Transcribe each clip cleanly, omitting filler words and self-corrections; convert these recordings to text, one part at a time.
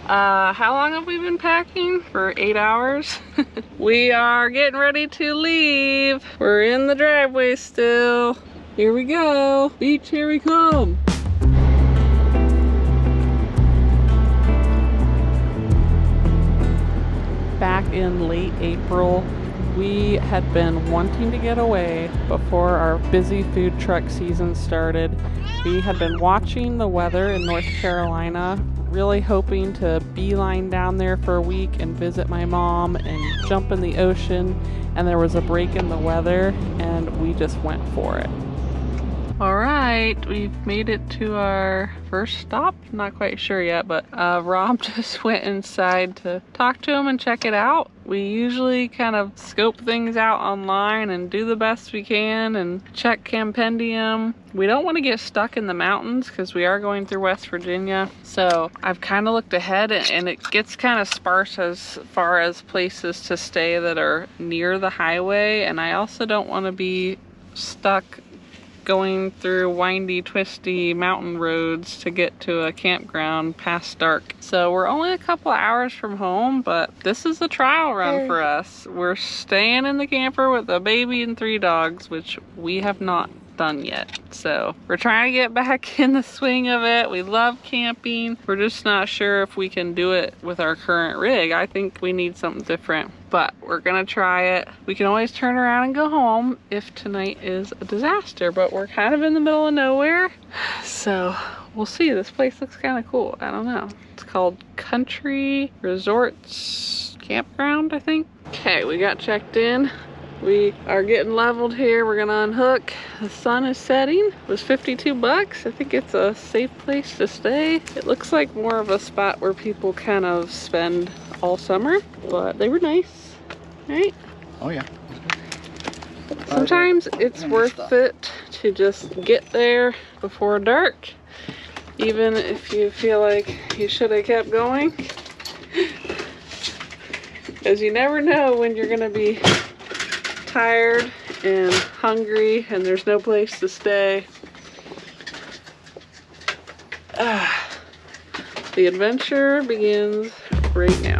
How long have we been packing? For 8 hours? We are getting ready to leave. We're in the driveway still. Here we go. Beach, here we come. Back in late April, we had been wanting to get away before our busy food truck season started. We had been watching the weather in North Carolina, really hoping to beeline down there for a week and visit my mom and jump in the ocean, and there was a break in the weather and we just went for it. All right, we've made it to our first stop. Not quite sure yet, but Rob just went inside to talk to him and check it out. We usually kind of scope things out online and do the best we can and check Campendium. We don't want to get stuck in the mountains because we are going through West Virginia. So I've kind of looked ahead and it gets kind of sparse as far as places to stay that are near the highway. And I also don't want to be stuck going through windy, twisty mountain roads to get to a campground past dark. So we're only a couple hours from home, but this is a trial run for us. We're staying in the camper with a baby and 3 dogs, which we have not done yet. So we're trying to get back in the swing of it. We love camping. We're just not sure if we can do it with our current rig. I think we need something different, but we're gonna try it. We can always turn around and go home if tonight is a disaster, but we're kind of in the middle of nowhere. So we'll see. This place looks kind of cool. I don't know. It's called Country Resorts Campground, I think. Okay, we got checked in. We are getting leveled here. We're gonna unhook. The sun is setting. It was 52 bucks. I think it's a safe place to stay. It looks like more of a spot where people kind of spend all summer, but they were nice, right? Oh yeah. Sometimes it's worth it to just get there before dark, even if you feel like you should have kept going. Because you never know when you're gonna be tired and hungry and there's no place to stay. The adventure begins right now.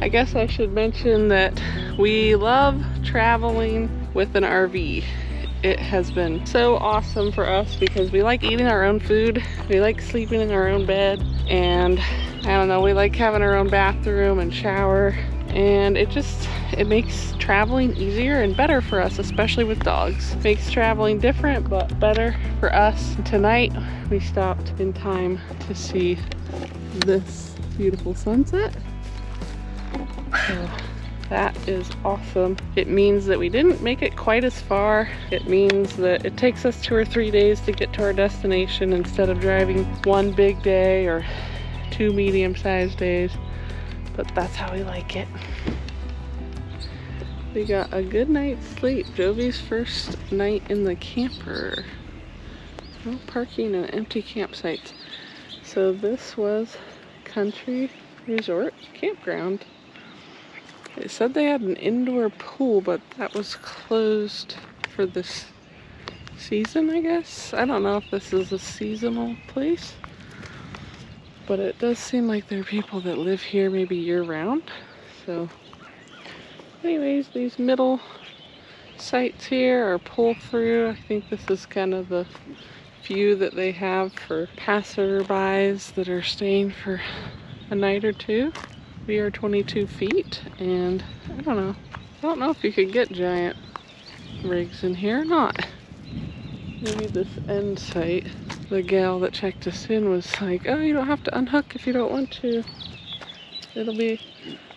I guess I should mention that we love traveling with an RV. It has been so awesome for us because we like eating our own food, we like sleeping in our own bed, and I don't know, we like having our own bathroom and shower, and it makes traveling easier and better for us, especially with dogs. Makes traveling different but better for us. Tonight we stopped in time to see this beautiful sunset. So that is awesome. It means that we didn't make it quite as far. It means that it takes us 2 or 3 days to get to our destination instead of driving 1 big day or 2 medium-sized days, but that's how we like it. We got a good night's sleep. Jovi's first night in the camper. No parking and empty campsites. So this was Country Resort Campground. It said they had an indoor pool, but that was closed for this season, I guess. I don't know if this is a seasonal place, but it does seem like there are people that live here maybe year-round. So anyways, these middle sites here are pull-through. I think this is kind of the view that they have for passerbys that are staying for a night or 2. We are 22 feet, and I don't know if you could get giant rigs in here or not. Maybe this end site, the gal that checked us in was like, oh, you don't have to unhook if you don't want to. It'll be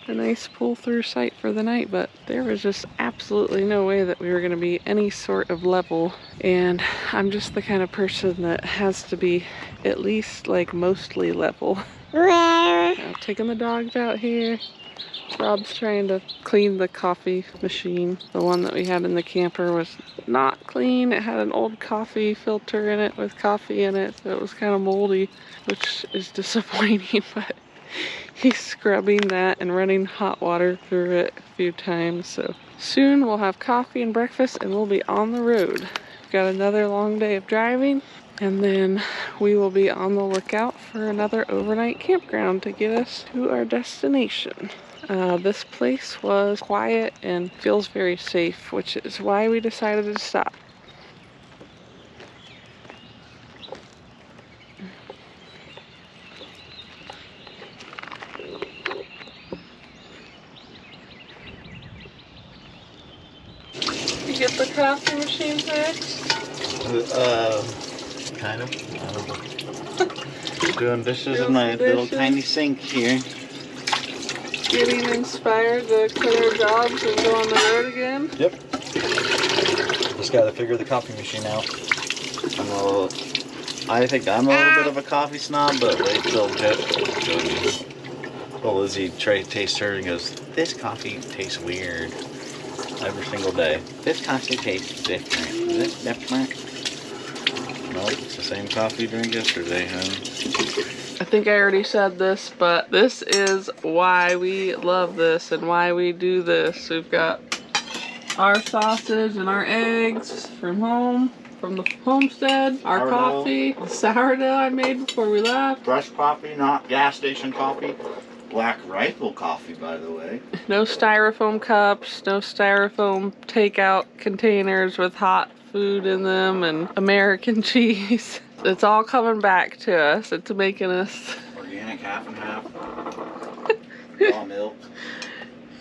a nice pull-through site for the night, but there was just absolutely no way that we were going to be any sort of level, and I'm just the kind of person that has to be at least like mostly level. Taking the dogs out here. Rob's trying to clean the coffee machine. The one that we had in the camper was not clean. It had an old coffee filter in it with coffee in it, so it was kind of moldy, which is disappointing, but he's scrubbing that and running hot water through it a few times. So soon we'll have coffee and breakfast and we'll be on the road. got another long day of driving, and then we will be on the lookout for another overnight campground to get us to our destination. This place was quiet and feels very safe, which is why we decided to stop. You get the coffee machine fixed? Kind of. I don't know. Doing dishes in my little tiny sink here. Getting inspired to quit our jobs and go on the road again? Yep. Just gotta figure the coffee machine out. I think I'm a little bit of a coffee snob, but wait till Lizzie tastes her and goes, "This coffee tastes weird." Every single day. This coffee tastes different. Is it different? Nope, it's the same coffee you drank yesterday, huh? I think I already said this, but this is why we love this and why we do this. We've got our sausage and our eggs from home, from the homestead, our Sourdough. Coffee, the sourdough I made before we left. Fresh coffee, not gas station coffee. Black Rifle coffee, by the way. No styrofoam cups, no styrofoam takeout containers with hot food in them, and American cheese. It's all coming back to us. It's making us... Organic half and half. Raw milk.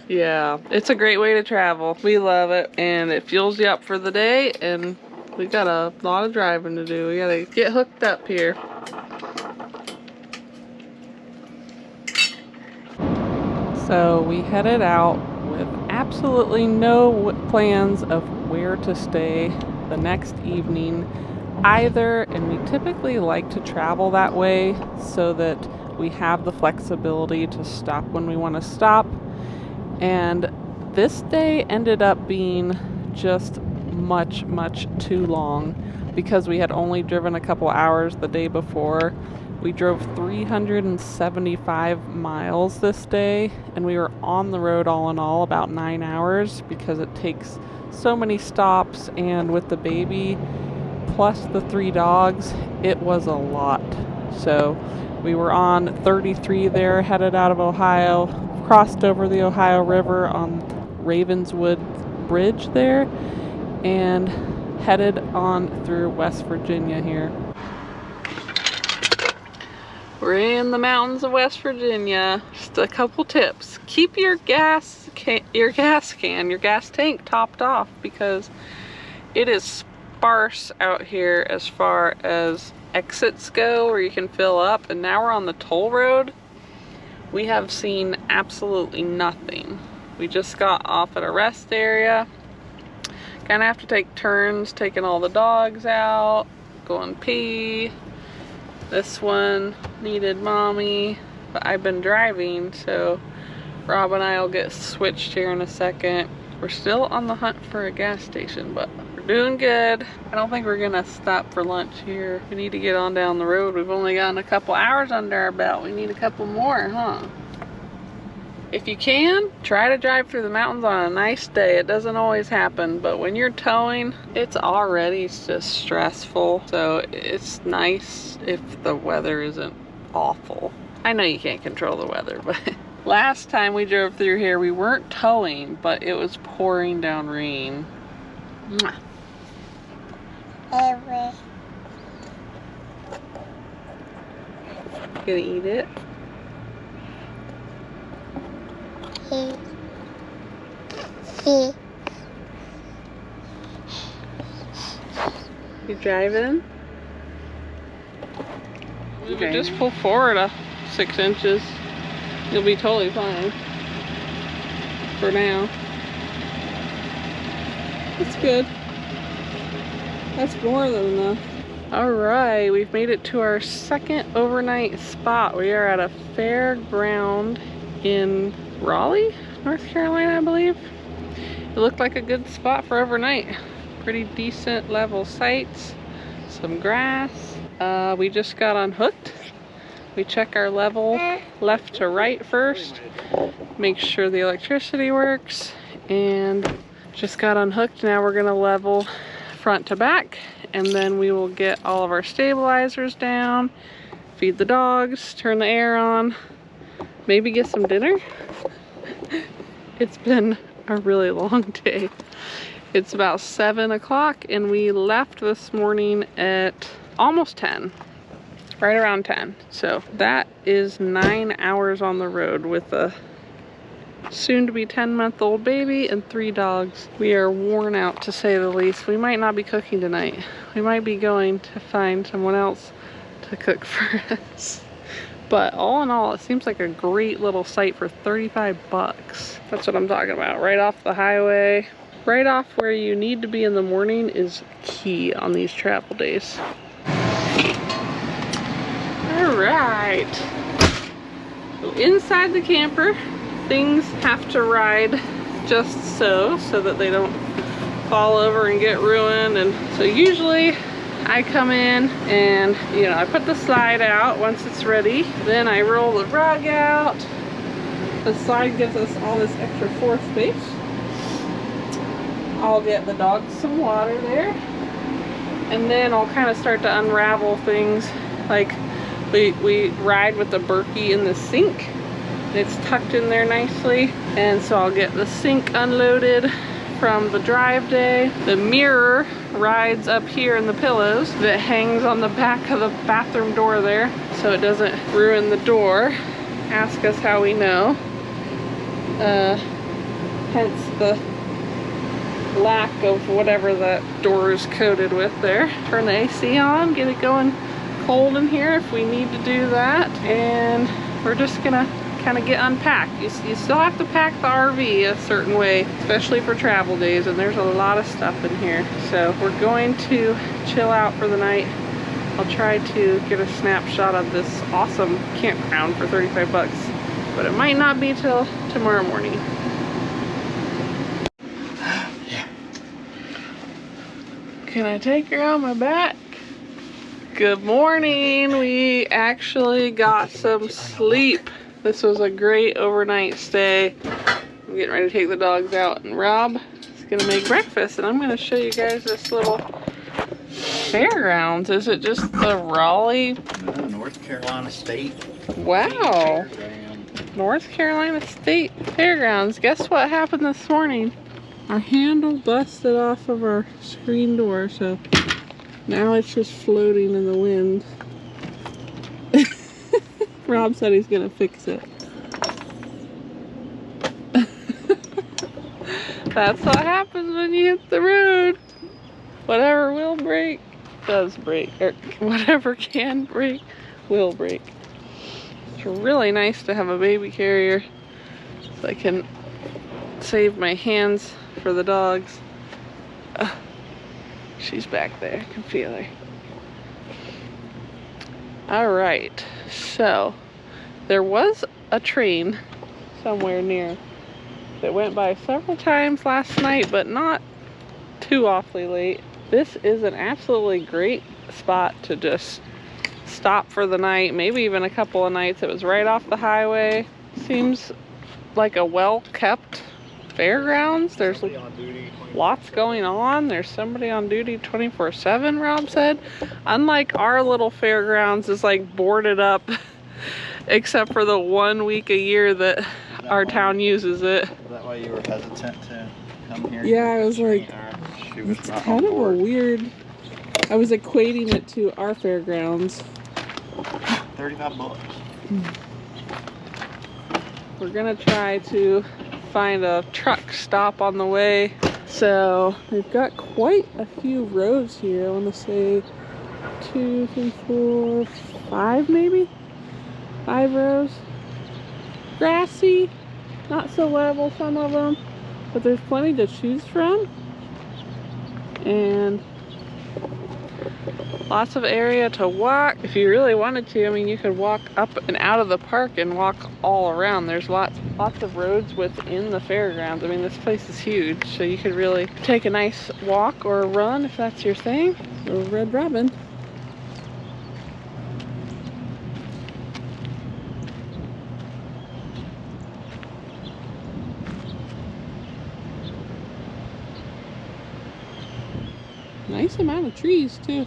Yeah, it's a great way to travel. We love it, and it fuels you up for the day, and we got a lot of driving to do. We gotta get hooked up here. So we headed out with absolutely no plans of where to stay the next evening either, and we typically like to travel that way so that we have the flexibility to stop when we want to stop. And this day ended up being just much too long because we had only driven a couple hours the day before. We drove 375 miles this day, and we were on the road all in all about 9 hours because it takes so many stops, and with the baby plus the 3 dogs, it was a lot. So we were on 33 there, headed out of Ohio, crossed over the Ohio River on Ravenswood Bridge there, and headed on through West Virginia here. We're in the mountains of West Virginia. Just a couple tips. Keep your gas tank topped off because it is sparse out here as far as exits go where you can fill up, and now we're on the toll road. We have seen absolutely nothing. We just got off at a rest area. Kind of have to take turns taking all the dogs out, going pee. This one needed mommy, but I've been driving, so Rob and I will get switched here in a second. We're still on the hunt for a gas station, but we're doing good. I don't think we're gonna stop for lunch here. We need to get on down the road. We've only gotten a couple hours under our belt. We need a couple more, huh? If you can, try to drive through the mountains on a nice day. It doesn't always happen, but when you're towing, it's already just stressful. So it's nice if the weather isn't awful. I know you can't control the weather, but last time we drove through here, we weren't towing, but it was pouring down rain. Mwah. Gonna eat it? You driving? We would just pull forward 6 inches. You'll be totally fine. For now. That's good. That's more than enough. Alright, we've made it to our second overnight spot. We are at a fairground in Raleigh, North Carolina, I believe. It looked like a good spot for overnight. Pretty decent level sights, some grass. We just got unhooked. We check our level left to right first, make sure the electricity works, and just got unhooked. Now we're gonna level front to back, and then we will get all of our stabilizers down, feed the dogs, turn the air on, maybe get some dinner. It's been a really long day. It's about 7 o'clock and we left this morning at almost 10, right around 10. So that is 9 hours on the road with a soon to be 10-month-old baby and 3 dogs. We are worn out, to say the least. We might not be cooking tonight. We might be going to find someone else to cook for us. But all in all, it seems like a great little site for 35 bucks. That's what I'm talking about. Right off the highway. Right off where you need to be in the morning is key on these travel days. All right. So inside the camper, things have to ride just so that they don't fall over and get ruined. And so usually I come in and, you know, I put the slide out once it's ready. Then I roll the rug out. The slide gives us all this extra floor space. I'll get the dogs some water there. And then I'll kind of start to unravel things. Like we ride with the Berkey in the sink. It's tucked in there nicely. And so I'll get the sink unloaded from the drive day. The mirror rides up here in the pillows that hangs on the back of the bathroom door there so it doesn't ruin the door. Ask us how we know. Hence the lack of whatever that door is coated with there. Turn the AC on, get it going cold in here if we need to do that. And we're just gonna kind of get unpacked. You still have to pack the RV a certain way, especially for travel days, and there's a lot of stuff in here. So we're going to chill out for the night. I'll try to get a snapshot of this awesome campground for 35 bucks, but it might not be till tomorrow morning. Yeah. Can I take her on my back? Good morning. We actually got some sleep. This was a great overnight stay. I'm getting ready to take the dogs out, and Rob is gonna make breakfast, and I'm gonna show you guys this little fairgrounds. Is it just the Raleigh? North Carolina State. Wow. Fairground. North Carolina State Fairgrounds. Guess what happened this morning? Our handle busted off of our screen door, so now it's just floating in the wind. Rob said he's gonna fix it. That's what happens when you hit the road. Whatever will break does break, or whatever can break will break. It's really nice to have a baby carrier so I can save my hands for the dogs. She's back there, I can feel her. All right, so there was a train somewhere near that went by several times last night, but not too awfully late. This is an absolutely great spot to just stop for the night, maybe even a couple of nights. It was right off the highway. Seems like a well-kept fairgrounds. There's lots going on. There's somebody on duty 24/7, Rob said. Unlike our little fairgrounds is like boarded up except for the 1 week a year that our town uses it. Is that why you were hesitant to come here? Yeah, I was like, it's kind of a weird, I was equating it to our fairgrounds. 35 bucks. We're gonna try to find a truck stop on the way. So we've got quite a few rows here. I want to say 2, 3, 4, 5 maybe? 5 rows. Grassy, not so level some of them, but there's plenty to choose from. And lots of area to walk. If you really wanted to, I mean, you could walk up and out of the park and walk all around. There's lots of roads within the fairgrounds. I mean, this place is huge, so you could really take a nice walk or a run if that's your thing. Or Red Robin. Nice amount of trees too.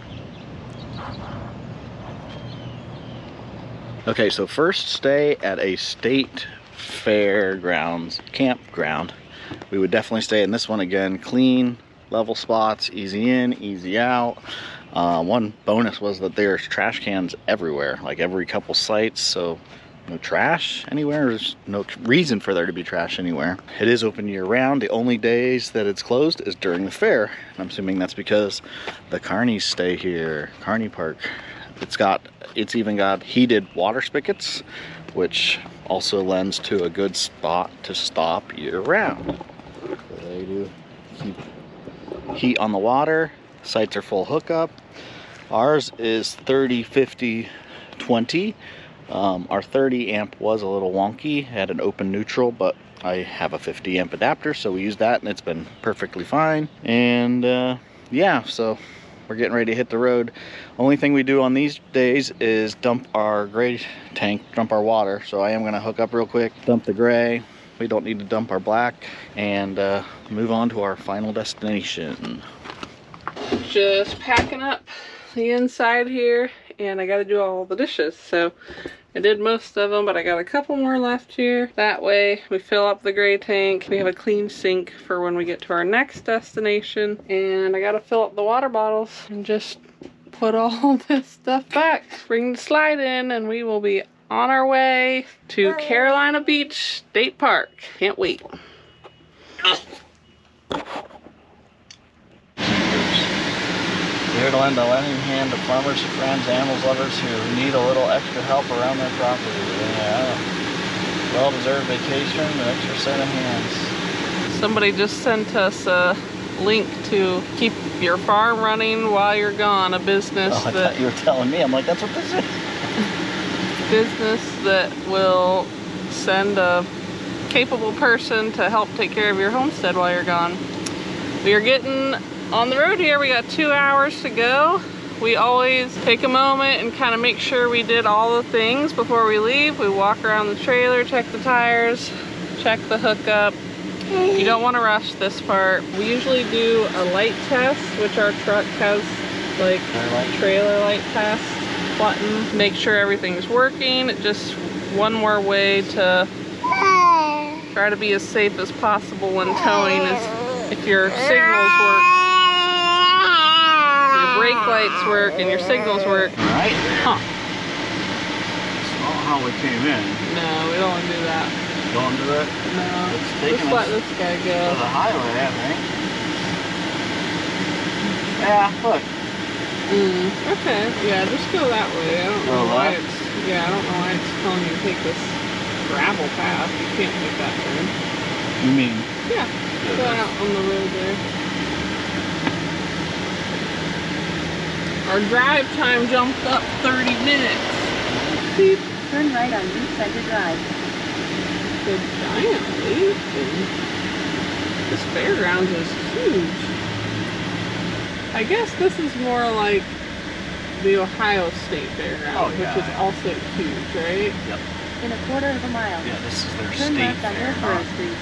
Okay, so first stay at a state fairgrounds campground. We would definitely stay in this one again. Clean, level spots, easy in, easy out. One bonus was that there's trash cans everywhere, like every couple sites, so no trash anywhere. There's no reason for there to be trash anywhere. It is open year round. The only days that it's closed is during the fair. I'm assuming that's because the carnies stay here. Carney Park. It's even got heated water spigots, which also lends to a good spot to stop year round. So they do keep heat on the water. Sites are full hookup. Ours is 30, 50, 20. Our 30 amp was a little wonky, had an open neutral, but I have a 50 amp adapter, so we used that and it's been perfectly fine. And yeah, so we're getting ready to hit the road. Only thing we do on these days is dump our gray tank, dump our water. So I am gonna hook up real quick, dump the gray. We don't need to dump our black, and move on to our final destination. Just packing up the inside here, and I got to do all the dishes. So I did most of them, but I got a couple more left here. That way we fill up the gray tank. We have a clean sink for when we get to our next destination. And I got to fill up the water bottles and just put all this stuff back. Bring the slide in, and we will be on our way to Carolina Beach State Park. Can't wait. Here to lend a lending hand to farmers, friends, animals lovers who need a little extra help around their property. Yeah. Well-deserved vacation, an extra set of hands. Somebody just sent us a link to keep your farm running while you're gone. A business I thought you were telling me. I'm like, that's what this is. Business that will send a capable person to help take care of your homestead while you're gone. We are getting on the road here. We got 2 hours to go. We always take a moment and kind of make sure we did all the things before we leave. We walk around the trailer, check the tires, check the hookup. You don't want to rush this part. We usually do a light test, which our truck has like trailer light test button. Make sure everything's working. Just one more way to try to be as safe as possible when towing is if your signals work, your brake lights work, and your signals work. Right? Huh. That's not how we came in. No, we don't want to do that. Don't do it? No. It's taking Let's let us this guy to go. the highway, I think. Yeah, look. Okay. Yeah, just go that way. I don't know why left? I don't know why it's telling you to take this gravel path. You can't take that turn. You mean? Yeah. Go out on the road there. Our drive time jumped up 30 minutes. Beep. Turn right on Beach Center Drive. The giant leaf. This fairgrounds is huge. I guess this is more like the Ohio State Fairgrounds, which is also huge, right? Yep. In a quarter of a mile. Yeah, this is their Turn state left on fair, Hillsborough not Street.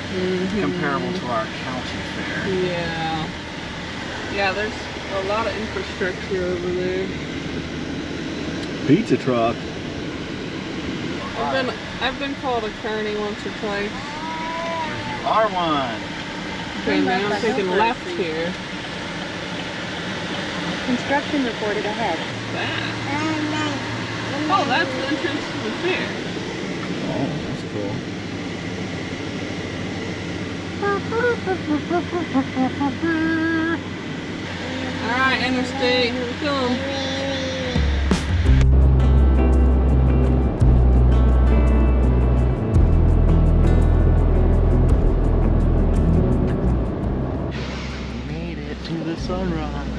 comparable to our county fair. Yeah. Yeah, there's a lot of infrastructure over there. Pizza truck. I've been called a carny once or twice. You are one. Okay, now I'm taking left here. Construction reported ahead. That. Oh, that's the entrance to the fair. Oh, that's cool. Alright, interstate, here we come. Made it to the sunrise.